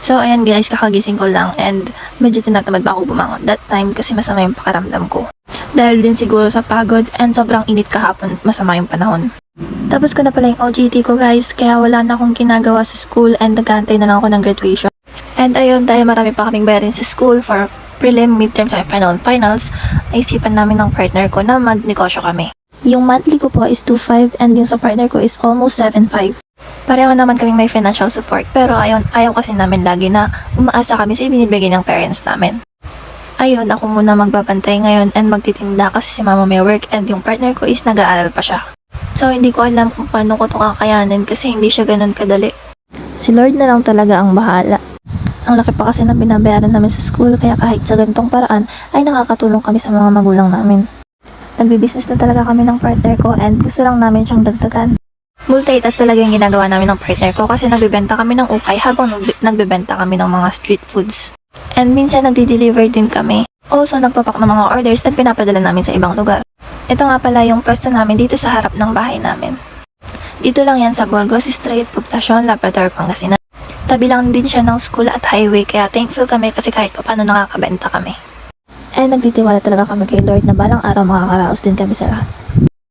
So, ayan guys, kakagising ko lang and medyo tinatamad pa ako bumangon that time kasi masama yung pakaramdam ko. Dahil din siguro sa pagod and sobrang init kahapon at masama yung panahon. Tapos ko na pala yung OJT ko guys, kaya wala na akong ginagawa sa school and nag-aantay na lang ako ng graduation. And ayun, dahil marami pa kaming bayarin sa school for prelim, midterms, and finals, naisipan namin ng partner ko na magnegosyo kami. Yung monthly ko po is 2.5 and yung sa partner ko is almost 7.5. Pareho naman kaming may financial support pero ayaw kasi namin lagi na umaasa kami sa ibinibigay ng parents namin. Ayun, ako muna magbabantay ngayon and magtitinda kasi si mama may work and yung partner ko is nag-aaral pa siya. So hindi ko alam kung paano ko ito kakayanin kasi hindi siya ganun kadali. Si Lord na lang talaga ang bahala. Ang laki pa kasi na binabayaran namin sa school kaya kahit sa ganitong paraan ay nakakatulong kami sa mga magulang namin. Nagbi-business na talaga kami ng partner ko and gusto lang namin siyang dagdagan. Multitask talaga yung ginagawa namin ng partner ko kasi nagbibenta kami ng ukay habang nagbibenta kami ng mga street foods. And minsan nagdi-deliver din kami. Also nagpapak ng mga orders at pinapadala namin sa ibang lugar. Ito nga pala yung pwesto namin dito sa harap ng bahay namin. Dito lang yan sa Burgos Street, Poblacion, Labrador, Pangasinan. Tabi lang din siya ng school at highway kaya thankful kami kasi kahit pa paano nakakabenta kami. And nagtitiwala talaga kami kay Lord na balang araw makakaraos din kami sa lahat.